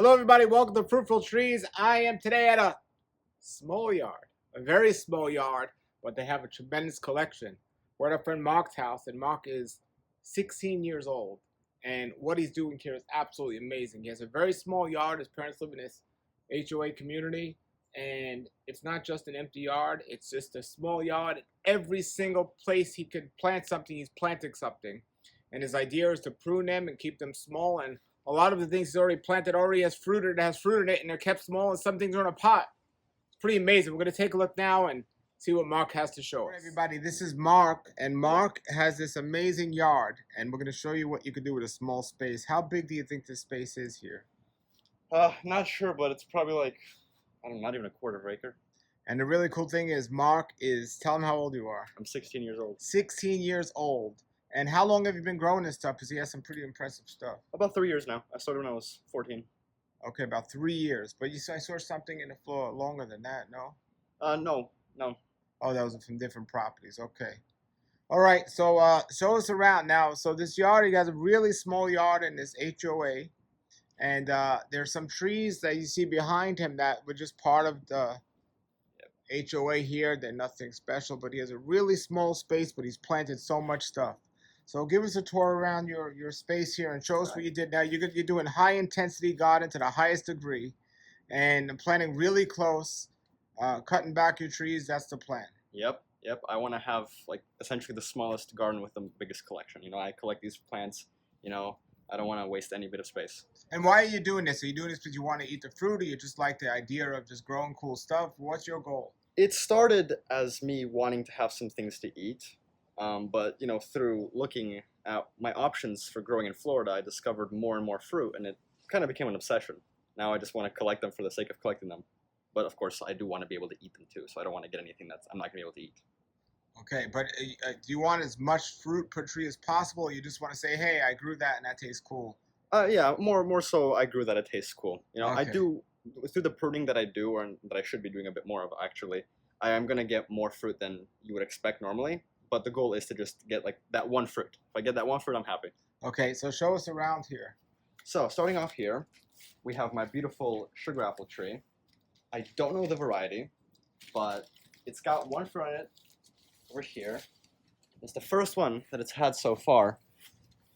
Hello everybody, welcome to Fruitful Trees. I am today at a small yard, a very small yard, but they have a tremendous collection. We're at our friend Marc's house, and Marc is 16 years old, and what he's doing here is absolutely amazing. He has a very small yard. His parents live in this HOA community, and it's not just an empty yard, it's just a small yard. Every single place he could plant something, he's planting something, and his idea is to prune them and keep them small. And a lot of the things he's already planted already has fruit in it, and they're kept small, and some things are in a pot. It's pretty amazing. We're going to take a look now and see what Marc has to show us. Everybody, this is Marc, and Marc has this amazing yard, and we're going to show you what you can do with a small space. How big do you think this space is here? Not sure, but it's probably like, I don't know, not even a quarter of an acre. And the really cool thing is Marc is, tell him how old you are. I'm 16 years old. 16 years old. And how long have you been growing this stuff? Because he has some pretty impressive stuff. About 3 years now. I started when I was 14. Okay, about 3 years. But I saw something in the floor longer than that, no? No. Oh, that was from different properties. Okay. All right, so show us around now. So this yard, he has a really small yard in this HOA. And there's some trees that you see behind him that were just part of the HOA here. They're nothing special, but he has a really small space, but he's planted so much stuff. So give us a tour around your space here and show us what you did. Now you're doing high intensity garden to the highest degree, and planting really close, cutting back your trees. That's the plan. Yep. I want to have like essentially the smallest garden with the biggest collection. I collect these plants. I don't want to waste any bit of space. And why are you doing this? Are you doing this because you want to eat the fruit, or you just like the idea of just growing cool stuff? What's your goal? It started as me wanting to have some things to eat. But through looking at my options for growing in Florida, I discovered more and more fruit, and it kind of became an obsession. Now I just want to collect them for the sake of collecting them. But of course, I do want to be able to eat them too, so I don't want to get anything that I'm not going to be able to eat. Okay, but do you want as much fruit per tree as possible, or you just want to say, hey, I grew that and that tastes cool? Yeah, more so I grew that it tastes cool. Okay. I do, through the pruning that I do, or that I should be doing a bit more of actually, I am going to get more fruit than you would expect normally. But the goal is to just get like that one fruit. If I get that one fruit, I'm happy. Okay, so show us around here. So starting off here, we have my beautiful sugar apple tree. I don't know the variety, but it's got one fruit on it over here. It's the first one that it's had so far.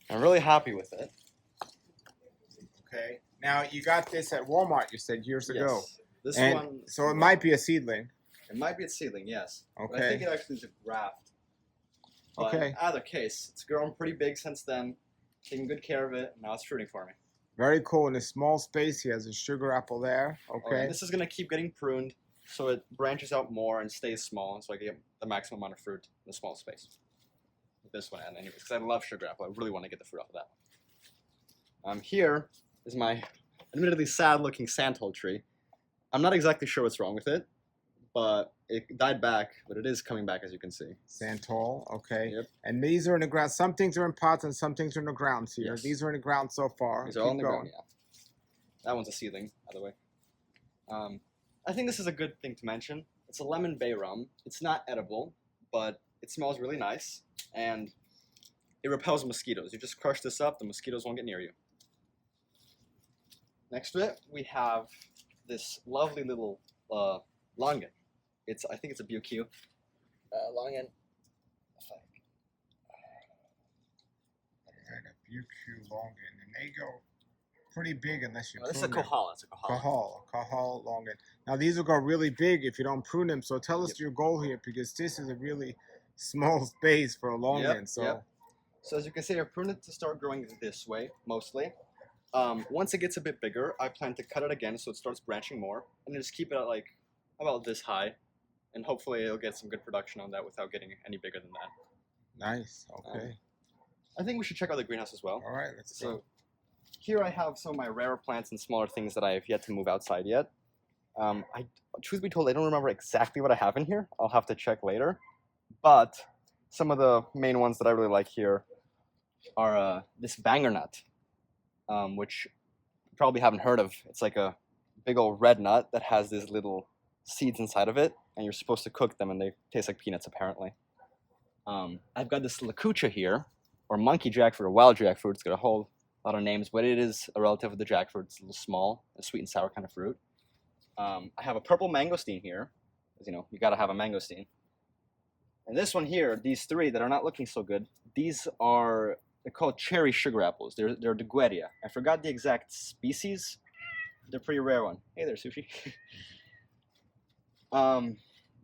I'm really happy with it. Okay. Now you got this at Walmart, you said, years ago. This and one. So it might be a seedling. It might be a seedling, yes. Okay. But I think it actually is a graft. But okay. In either case, it's grown pretty big since then, taking good care of it, and now it's fruiting for me. Very cool. In a small space, he has a sugar apple there. Okay. And this is going to keep getting pruned, so it branches out more and stays small, so I get the maximum amount of fruit in a small space. With this one, and anyways, because I love sugar apple, I really want to get the fruit off of that one. Here is my admittedly sad-looking sandhole tree. I'm not exactly sure what's wrong with it, but it died back, but it is coming back, as you can see. Sandhole, okay. Yep. And these are in the ground. Some things are in pots and some things are in the ground here. Yes. These are in the ground so far. These are all in the ground, yeah. That one's a seedling, by the way. I think this is a good thing to mention. It's a lemon bay rum. It's not edible, but it smells really nice, and it repels mosquitoes. You just crush this up, the mosquitoes won't get near you. Next to it, we have this lovely little longan. I think it's a BQ. Longan. Alright, a BQ longan. And they go pretty big unless you prune This is a them. Kohala. It's a Kohala. Cajal longan. Now these will go really big if you don't prune them. So tell us your goal here, because this is a really small space for a longan. So as you can see, I pruned it to start growing this way, mostly. Once it gets a bit bigger, I plan to cut it again so it starts branching more, and then just keep it at like about this high. And hopefully it'll get some good production on that without getting any bigger than that. Nice. Okay. I think we should check out the greenhouse as well. All right. Let's go. So here I have some of my rarer plants and smaller things that I have yet to move outside yet. Truth be told, I don't remember exactly what I have in here. I'll have to check later. But some of the main ones that I really like here are this banger nut, which you probably haven't heard of. It's like a big old red nut that has these little seeds inside of it, and you're supposed to cook them, and they taste like peanuts apparently. I've got this lakucha here, or monkey jackfruit or wild jackfruit. It's got a lot of names, but it is a relative of the jackfruit. It's a little small, a sweet and sour kind of fruit. I have a purple mangosteen here, because you gotta have a mangosteen. And this one here, these three that are not looking so good, they're called cherry sugar apples. They're Degueria. I forgot the exact species. They're a pretty rare one. Hey there, Sushi.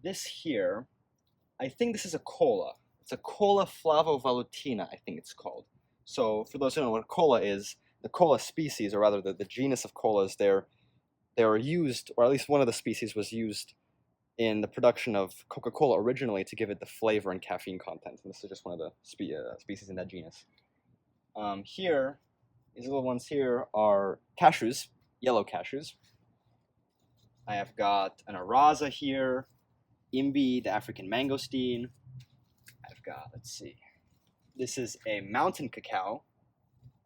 This here, I think this is a cola. It's a cola flavovalutina, I think it's called. So for those who don't know what a cola is, the cola species, or rather the genus of colas, they were used, or at least one of the species was used in the production of Coca-Cola originally to give it the flavor and caffeine content. And this is just one of the species in that genus. Here, these little ones here are cashews, yellow cashews. I have got an Araza here, Imbi, the African mangosteen. I've got, let's see, this is a mountain cacao,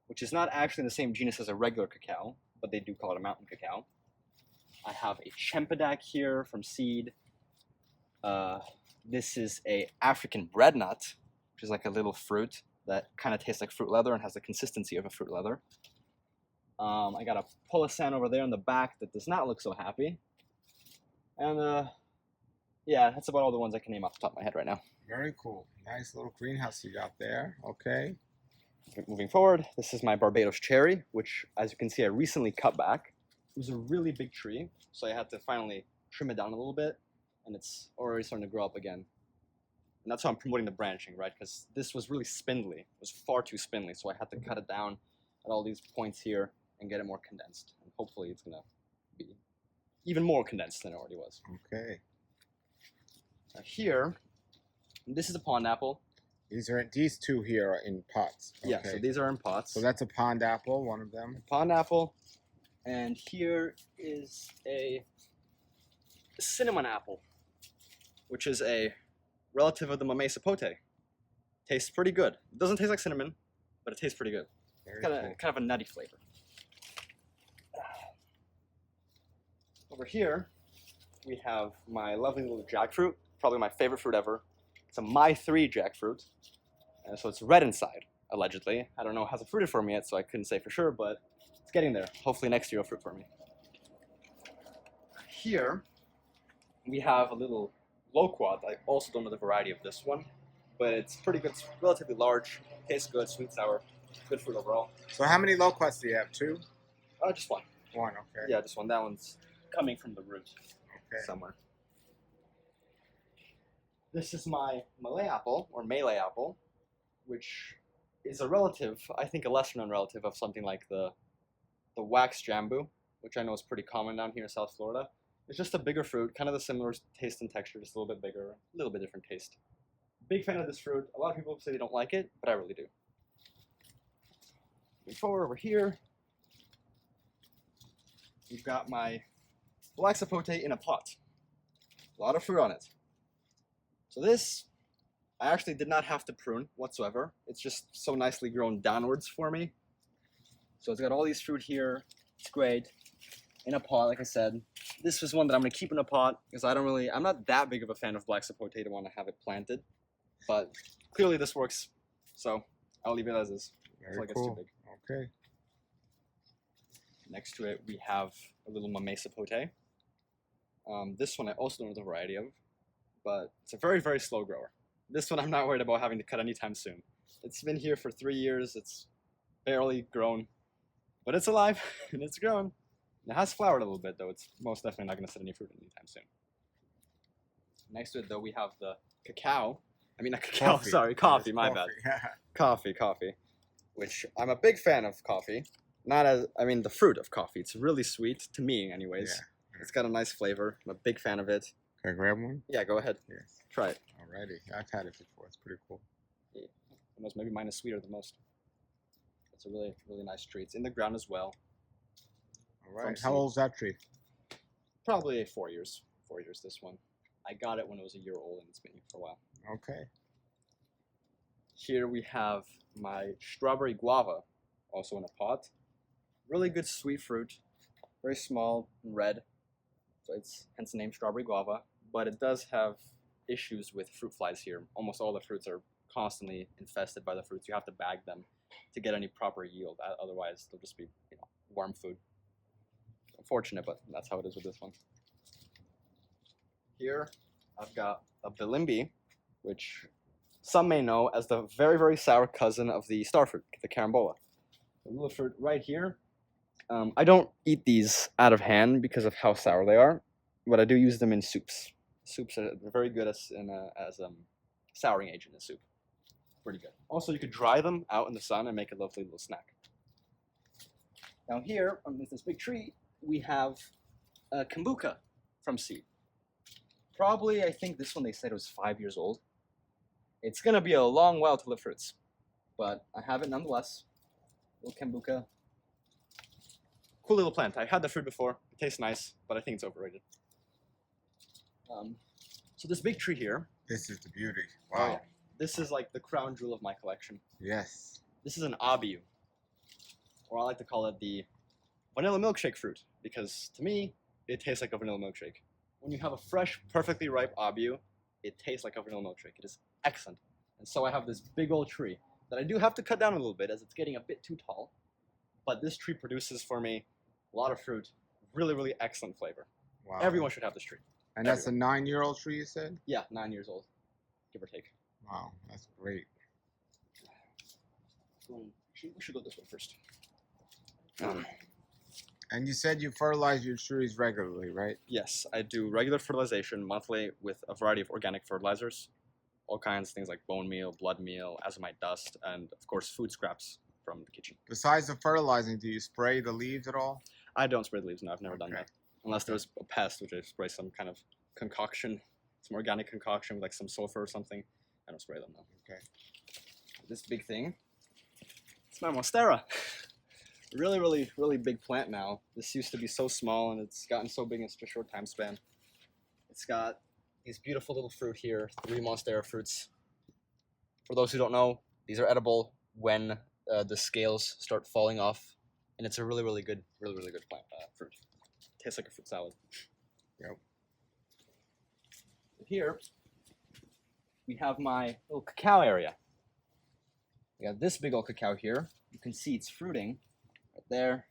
which is not actually in the same genus as a regular cacao, but they do call it a mountain cacao. I have a Chempedak here from seed. This is a African bread nut, which is like a little fruit that kind of tastes like fruit leather and has the consistency of a fruit leather. I got a Pulasan over there in the back that does not look so happy. And yeah, that's about all the ones I can name off the top of my head right now. Very cool. Nice little greenhouse you got there. Okay. Moving forward, this is my Barbados cherry, which, as you can see, I recently cut back. It was a really big tree, so I had to finally trim it down a little bit, and it's already starting to grow up again. And that's how I'm promoting the branching, right? Because this was really spindly. It was far too spindly, so I had to cut it down at all these points here and get it more condensed. And hopefully it's going to be even more condensed than it already was. Okay. Now here, this is a pond apple. These two here are in pots. Okay. Yeah, so these are in pots. So that's a pond apple, one of them. Pond apple. And here is a cinnamon apple, which is a relative of the Mamey sapote. Tastes pretty good. It doesn't taste like cinnamon, but it tastes pretty good. Kind of a nutty flavor. Over here, we have my lovely little jackfruit, probably my favorite fruit ever. It's a My 3 jackfruit, and so it's red inside, allegedly. I don't know, it hasn't fruited for me yet, so I couldn't say for sure, but it's getting there. Hopefully next year it'll fruit for me. Here, we have a little loquat. I also don't know the variety of this one, but it's pretty good. It's relatively large, tastes good, sweet, sour, good fruit overall. So how many loquats do you have? Two? Just one. One, okay. Yeah, just one. That one's coming from the root somewhere. This is my Malay apple, or Malay apple, which is a relative, I think a lesser known relative of something like the wax jambu, which I know is pretty common down here in South Florida. It's just a bigger fruit, kind of the similar taste and texture, just a little bit bigger, a little bit different taste. Big fan of this fruit. A lot of people say they don't like it, but I really do. Moving forward over here, we've got my black sapote in a pot. A lot of fruit on it. So this, I actually did not have to prune whatsoever. It's just so nicely grown downwards for me. So it's got all these fruit here. It's great. In a pot, like I said. This was one that I'm going to keep in a pot because I'm not that big of a fan of black sapote to want to have it planted. But clearly this works. So I'll leave it as is. Very cool. It's too big. Okay. Next to it, we have a little Mamey sapote. This one I also don't know the variety of, but it's a very, very slow grower. This one I'm not worried about having to cut anytime soon. It's been here for 3 years. It's barely grown, but it's alive and it's growing. It has flowered a little bit, though. It's most definitely not going to set any fruit anytime soon. Next to it, though, we have the cacao. I mean, not cacao, Coffee. sorry, coffee, my Coffee. bad. Coffee, which I'm a big fan of coffee. The fruit of coffee. It's really sweet, to me anyways. Yeah. It's got a nice flavor. I'm a big fan of it. Can I grab one? Yeah, go ahead. Yes. Try it. Alrighty. I've had it before. It's pretty cool. Yeah. Maybe mine is sweeter than most. It's a really, really nice tree. It's in the ground as well. Alright. How old is that tree? Probably 4 years. 4 years, this one. I got it when it was a year old, and it's been here for a while. Okay. Here we have my strawberry guava, also in a pot. Really good sweet fruit, very small and red, so it's hence the name strawberry guava. But it does have issues with fruit flies here. Almost all the fruits are constantly infested by the fruits. You have to bag them to get any proper yield. Otherwise, they'll just be, worm food. Unfortunate, but that's how it is with this one. Here, I've got a bilimbi, which some may know as the very, very sour cousin of the starfruit, the carambola. The little fruit right here. I don't eat these out of hand because of how sour they are, but I do use them in soups. Soups are very good as souring agent in soup. Pretty good. Also, you could dry them out in the sun and make a lovely little snack. Now here, underneath this big tree, we have a kombucha from seed. Probably, I think this one they said was 5 years old. It's gonna be a long while to live fruits, but I have it nonetheless. Little kombucha. Cool little plant. I had the fruit before. It tastes nice, but I think it's overrated. So this big tree here. This is the beauty. Oh, Wow. yeah. This is like the crown jewel of my collection. Yes. This is an abiu, or I like to call it the vanilla milkshake fruit, because to me, it tastes like a vanilla milkshake. When you have a fresh, perfectly ripe abiu, it tastes like a vanilla milkshake. It is excellent. And so I have this big old tree that I do have to cut down a little bit as it's getting a bit too tall. But this tree produces for me a lot of fruit, really, really excellent flavor. Wow. Everyone should have this tree. And that's a 9-year-old tree, you said? Yeah, 9 years old, give or take. Wow, that's great. We should go this way first. And you said you fertilize your trees regularly, right? Yes, I do regular fertilization monthly with a variety of organic fertilizers. All kinds of things like bone meal, blood meal, azomite dust, and of course food scraps from the kitchen. Besides the fertilizing, do you spray the leaves at all? I don't spray the leaves, no, I've never done Okay. that. Unless there's a pest, which I spray some kind of concoction, some organic concoction with like some sulfur or something. I don't spray them though. Okay. This big thing, it's my monstera. Really, really, really big plant now. This used to be so small and it's gotten so big in such a short time span. It's got these beautiful little fruit here, 3 monstera fruits. For those who don't know, these are edible when the scales start falling off, and it's a really, really good plant fruit. Tastes like a fruit salad. Yep. Here, we have my little cacao area. We got this big old cacao here. You can see it's fruiting right there.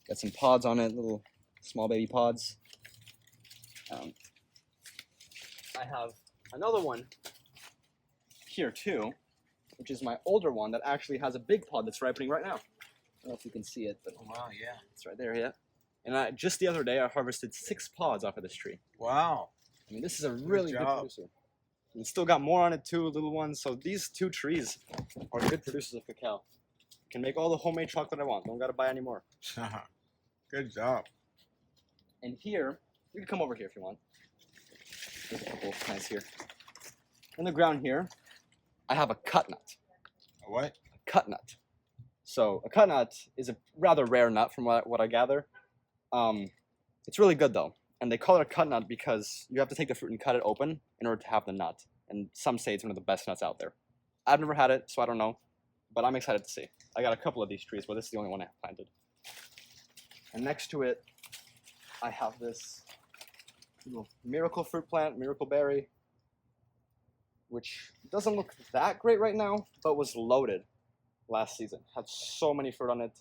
Got some pods on it, little small baby pods. I have another one here too, which is my older one that actually has a big pod that's ripening right now. I don't know if you can see it, but Wow, yeah. it's right there, yeah. And just the other day, I harvested 6 pods off of this tree. Wow. I mean, this is a really good job. producer. And it's still got more on it too, little ones. So these 2 trees are good producers of cacao. Can make all the homemade chocolate I want. Don't gotta buy any more. Good job. And here, you can come over here if you want. There's a couple of plants here. In the ground here, I have a cut nut. A what? A cut nut. So a cut nut is a rather rare nut from what I gather. It's really good though. And they call it a cut nut because you have to take the fruit and cut it open in order to have the nut. And some say it's one of the best nuts out there. I've never had it, so I don't know. But I'm excited to see. I got a couple of these trees, but this is the only one I have planted. And next to it, I have this little miracle fruit plant, miracle berry, which doesn't look that great right now, but was loaded last season. Had so many fruit on it,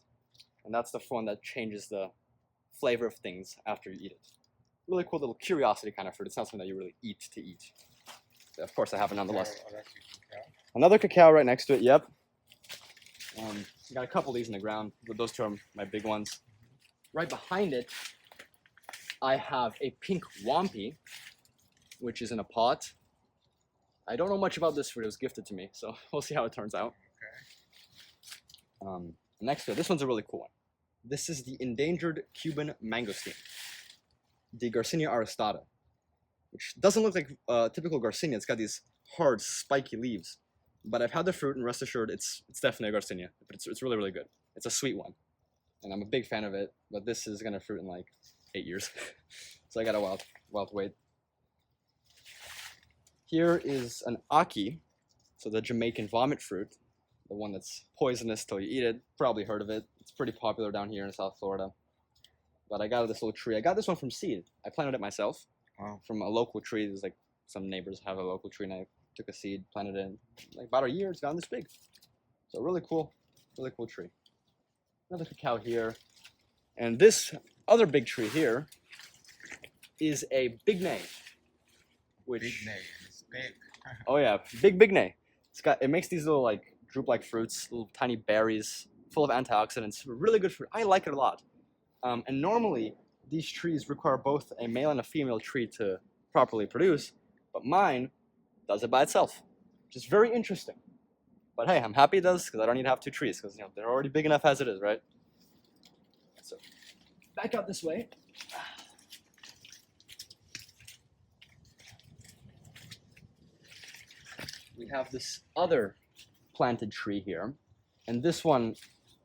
and that's the one that changes the flavor of things after you eat it. Really cool little curiosity kind of fruit. It's not something that you really eat to eat. Of course, I have it nonetheless. Oh, that's your cacao. Another cacao right next to it, yep. Got a couple of these in the ground, but those 2 are my big ones. Right behind it, I have a pink wampy, which is in a pot. I don't know much about this fruit. It was gifted to me, so we'll see how it turns out. Okay. Next to it, this one's a really cool one. This is the endangered Cuban mangosteen, the Garcinia aristata, which doesn't look like typical Garcinia. It's got these hard, spiky leaves. But I've had the fruit, and rest assured, it's definitely a Garcinia. But it's really, really good. It's a sweet one, and I'm a big fan of it. But this is gonna fruit in like 8 years, so I got a while to wait. Here is an aki, so the Jamaican vomit fruit, the one that's poisonous till you eat it. Probably heard of it. It's pretty popular down here in South Florida. But I got this little tree. I got this one from seed. I planted it myself. Wow. From a local tree. There's like some neighbors have a local tree, and I Took a seed, planted it in like about a year. It's gotten this big. So really cool tree. Another cacao here, and this other big tree here is a big nay, which Big name. It's big. oh yeah, big nay. It makes these little like drupe-like fruits, little tiny berries, full of antioxidants. Really good fruit. I like it a lot. And normally these trees require both a male and a female tree to properly produce, but mine does it by itself, which is very interesting. But hey, I'm happy it does because I don't need to have two trees because they're already big enough as it is, right? So back out this way. We have this other planted tree here, and this one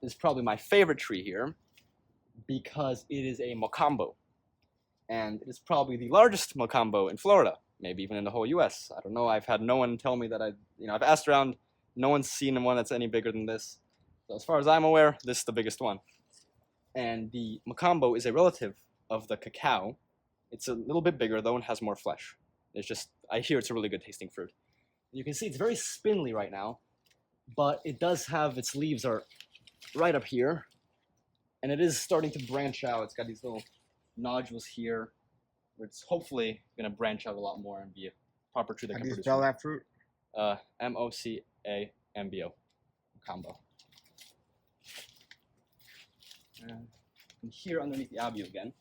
is probably my favorite tree here because it is a Mocambo, and it is probably the largest Mocambo in Florida, maybe even in the whole U.S. I don't know. I've had no one tell me that I've asked around. No one's seen one that's any bigger than this. So as far as I'm aware, this is the biggest one. And the Mocambo is a relative of the cacao. It's a little bit bigger though and has more flesh. I hear it's a really good tasting fruit. You can see it's very spindly right now, but it does have, its leaves are right up here, and it is starting to branch out. It's got these little nodules here, where it's hopefully going to branch out a lot more and be a proper tree that How can do you produce spell fruit. that fruit? Mocambo. Mocambo. And here underneath the abiu again,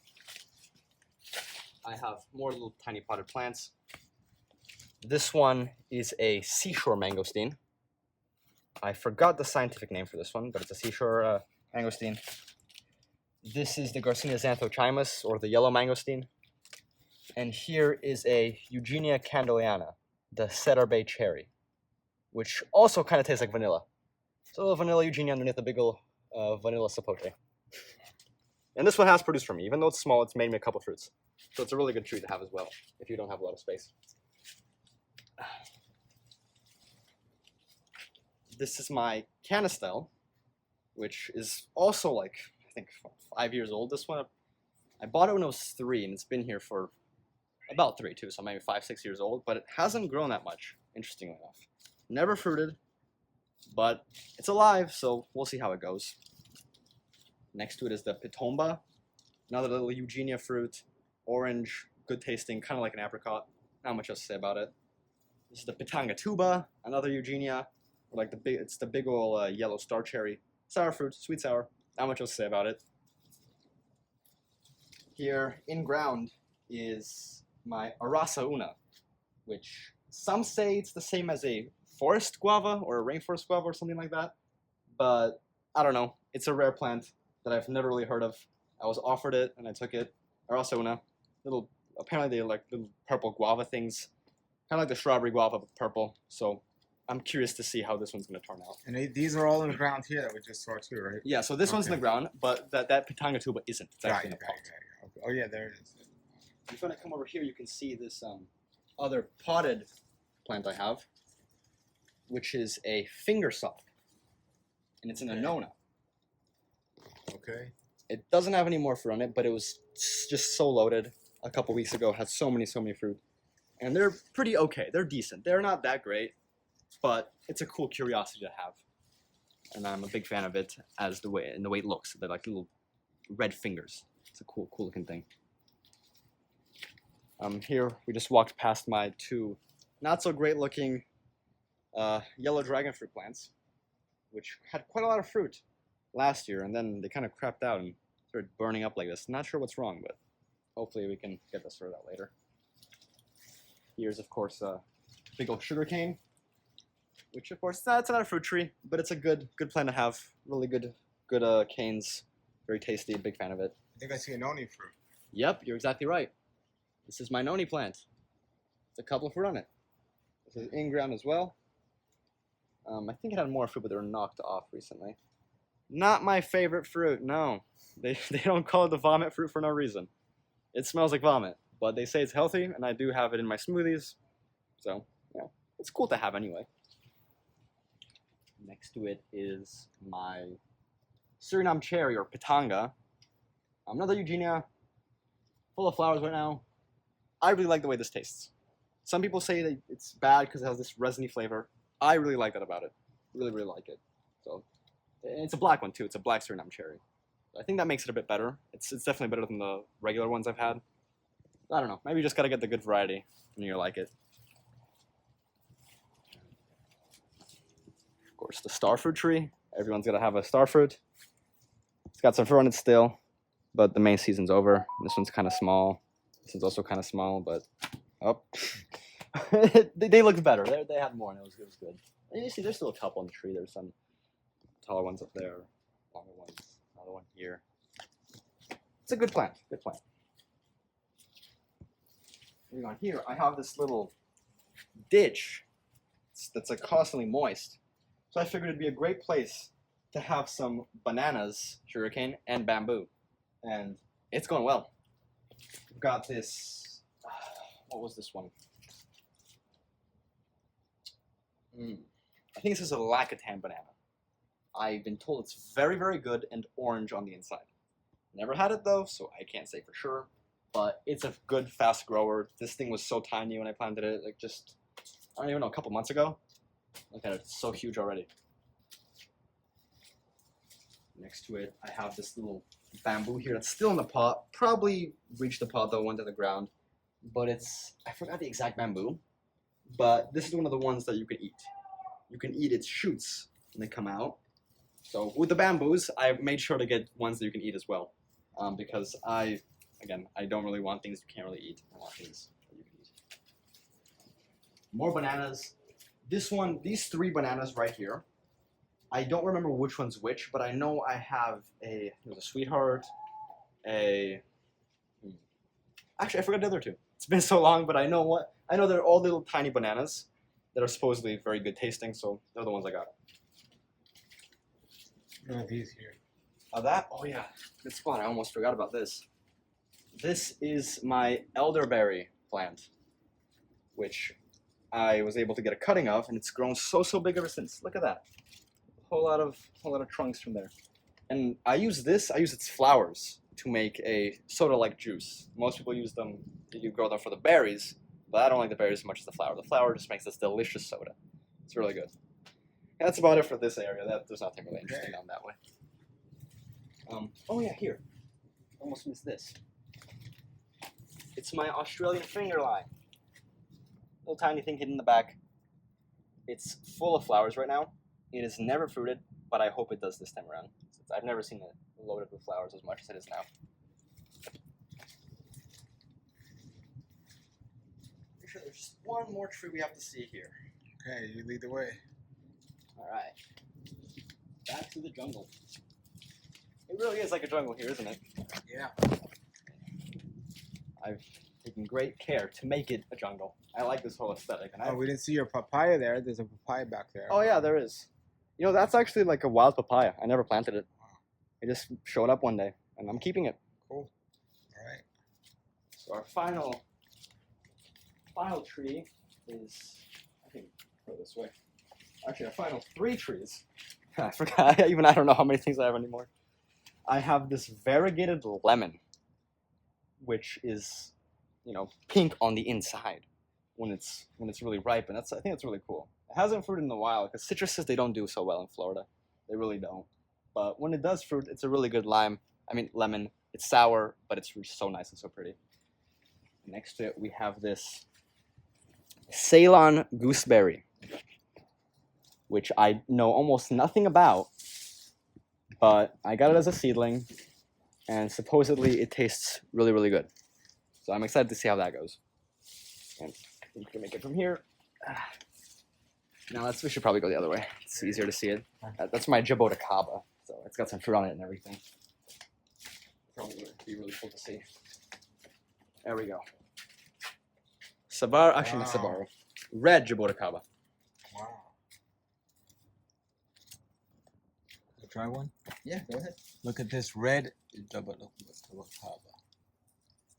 I have more little tiny potted plants. This one is a seashore mangosteen. I forgot the scientific name for this one, but it's a seashore mangosteen. This is the Garcinia xanthochimus, or the yellow mangosteen. And here is a Eugenia candeliana, the Cedar Bay cherry, which also kind of tastes like vanilla. So a little vanilla Eugenia underneath a big old vanilla sapote. And this one has produced for me. Even though it's small, it's made me a couple fruits. So it's a really good tree to have as well, if you don't have a lot of space. This is my canistel, which is also like, I think 5 years old. This one, I bought it when I was 3, and it's been here for about 3 too, so maybe 5, 6 years old, but it hasn't grown that much, interestingly enough. Never fruited, but it's alive, so we'll see how it goes. Next to it is the pitomba, another little Eugenia fruit, orange, good tasting, kind of like an apricot. Not much else to say about it. This is the pitanga tuba, another Eugenia, like it's the big old yellow star cherry, sour fruit, sweet sour. Not much else to say about it. Here in ground is my Arasa una, which some say it's the same as a forest guava or a rainforest guava or something like that, but I don't know. It's a rare plant that I've never really heard of. I was offered it and I took it. Arasa una, apparently they're like little purple guava things, kind of like the strawberry guava but purple. So I'm curious to see how this one's going to turn out. And these are all in the ground here that we just saw too, right? Yeah, so this one's in the ground, but that pitanga tuba isn't. It's actually in a pot. Okay. Oh yeah, there it is. If you want to come over here, you can see this other potted plant I have, which is a finger sock, and it's an Annona. Okay. It doesn't have any more fruit on it, but it was just so loaded a couple weeks ago. Had so many fruit, and they're pretty okay. They're decent. They're not that great, but it's a cool curiosity to have, and I'm a big fan of it as the way it looks. They're like little red fingers. It's a cool looking thing. Here we just walked past my 2 not so great looking yellow dragon fruit plants, which had quite a lot of fruit last year, and then they kind of crapped out and started burning up like this. Not sure what's wrong, but hopefully we can get this sorted out later. Here's of course a big old sugar cane, which of course it's not a fruit tree, but it's a good plant to have. Really good canes, very tasty. Big fan of it. I think I see a noni fruit. Yep, you're exactly right. This is my noni plant. It's a couple of fruit on it. This is in ground as well. I think it had more fruit, but they were knocked off recently. Not my favorite fruit, no. They don't call it the vomit fruit for no reason. It smells like vomit, but they say it's healthy, and I do have it in my smoothies. So, yeah, it's cool to have anyway. Next to it is my Suriname cherry, or pitanga. Another Eugenia, full of flowers right now. I really like the way this tastes. Some people say that it's bad because it has this resiny flavor. I really like that about it. Really, really like it. So it's a black one too. It's a black Suriname cherry. I think that makes it a bit better. It's definitely better than the regular ones I've had. I don't know. Maybe you just gotta get the good variety and you like it. Of course, the star fruit tree. Everyone's gotta have a star fruit. It's got some fruit on it still, but the main season's over. This one's kind of small. This one's also kind of small, but oh, they looked better. They had more, and it was good. And you see, there's still a couple on the tree. There's some taller ones up there, longer ones. Another one here. It's a good plant. Good plant. Moving on here, I have this little ditch that's like constantly moist. So I figured it'd be a great place to have some bananas, sugarcane, and bamboo. And it's going well. We've got this, what was this one? I think this is a Lacatan banana. I've been told it's very, very good and orange on the inside. Never had it though, so I can't say for sure. But it's a good, fast grower. This thing was so tiny when I planted it, like just, I don't even know, a couple months ago. Look at it, it's so huge already. Next to it, I have this little bamboo here that's still in the pot. Probably reached the pot though, went to the ground. But it's, I forgot the exact bamboo. But this is one of the ones that you can eat. You can eat its shoots when they come out. So with the bamboos, I've made sure to get ones that you can eat as well. Because I don't really want things you can't really eat. I want things that you can eat. More bananas. This one, these 3 bananas right here. I don't remember which one's which, but I know I have there's a sweetheart, actually I forgot the other 2. It's been so long, but I know they're all little tiny bananas that are supposedly very good tasting, so they're the ones I got. No, these here. Oh yeah, good spot. I almost forgot about this. This is my elderberry plant, which I was able to get a cutting of, and it's grown so big ever since. Look at that. A whole lot of trunks from there. And I use its flowers to make a soda-like juice. Most people use them, you grow them for the berries, but I don't like the berries as much as the flower. The flower just makes this delicious soda. It's really good. That's about it for this area. There's nothing really interesting down that way. Oh yeah, here. Almost missed this. It's my Australian finger lime. Little tiny thing hidden in the back. It's full of flowers right now. It is never fruited, but I hope it does this time around. Since I've never seen it loaded with flowers as much as it is now. Pretty sure there's just one more tree we have to see here. Okay, you lead the way. Alright. Back to the jungle. It really is like a jungle here, isn't it? Yeah. I've taken great care to make it a jungle. I like this whole aesthetic. And We didn't see your papaya there. There's a papaya back there. Oh yeah, there is. You know, that's actually like a wild papaya. I never planted it. It just showed up one day, and I'm keeping it. Cool. All right. So our final tree is, I think, go this way. Actually, our final 3 trees. I forgot. I don't know how many things I have anymore. I have this variegated lemon, which is, pink on the inside when it's really ripe, and I think that's really cool. It hasn't fruited in a while because citruses, they don't do so well in Florida. They really don't. But when it does fruit, it's a really good lemon. It's sour, but it's so nice and so pretty. Next to it, we have this Ceylon gooseberry, which I know almost nothing about, but I got it as a seedling, and supposedly it tastes really, really good. So I'm excited to see how that goes. And I think we can make it from here. Now we should probably go the other way. It's easier to see it. That's my Jabotacaba, so it's got some fruit on it and everything. Probably would be really cool to see. There we go. Sabar, actually not Sabar. Red Jabotacaba. Wow. Try one? Yeah, go ahead. Look at this red Jabotacaba.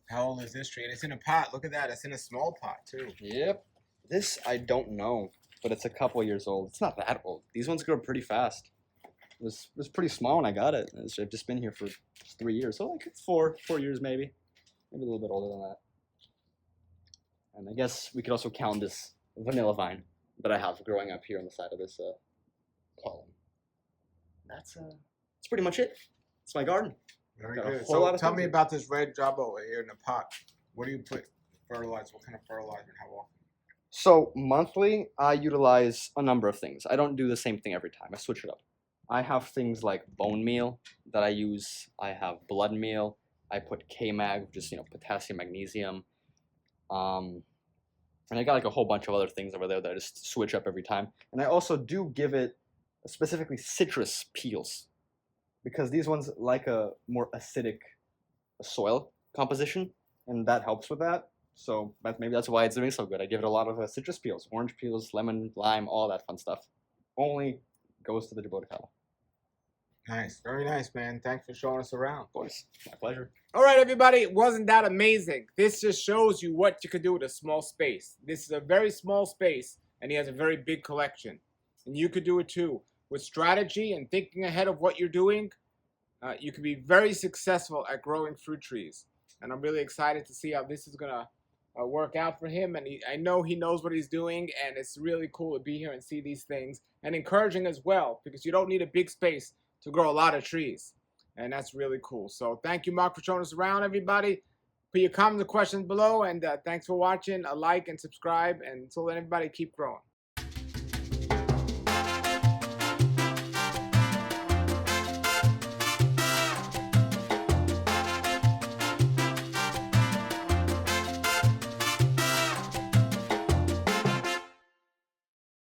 How old is this tree? And it's in a pot. Look at that. It's in a small pot, too. Yep. This, I don't know, but it's a couple years old. It's not that old. These ones grow pretty fast. It was pretty small when I got it. I've just been here for 3 years. So like 4 years maybe. Maybe a little bit older than that. And I guess we could also count this vanilla vine that I have growing up here on the side of this column. That's pretty much it. It's my garden. Very Got a good. whole lot So of tell things me here. about this red job over here in the pot. What do you put fertilizer? What kind of fertilizer and how often? So monthly, I utilize a number of things. I don't do the same thing every time. I switch it up. I have things like bone meal that I use. I have blood meal. I put K-mag, which is potassium, magnesium. And I got like a whole bunch of other things over there that I just switch up every time. And I also do give it specifically citrus peels, because these ones like a more acidic soil composition, and that helps with that. So maybe that's why it's doing so good. I give it a lot of citrus peels, orange peels, lemon, lime, all that fun stuff. Only goes to the jaboticaba. Nice. Very nice, man. Thanks for showing us around. Of course, my pleasure. All right, everybody. Wasn't that amazing? This just shows you what you could do with a small space. This is a very small space, and he has a very big collection. And you could do it too. With strategy and thinking ahead of what you're doing, you can be very successful at growing fruit trees. And I'm really excited to see how this is going to work out for him. And I know he knows what he's doing, and it's really cool to be here and see these things. And encouraging as well, because you don't need a big space to grow a lot of trees. And that's really cool. So thank you, Marc, for showing us around, everybody. Put your comments and questions below. And thanks for watching. A like and subscribe. And so let everybody keep growing.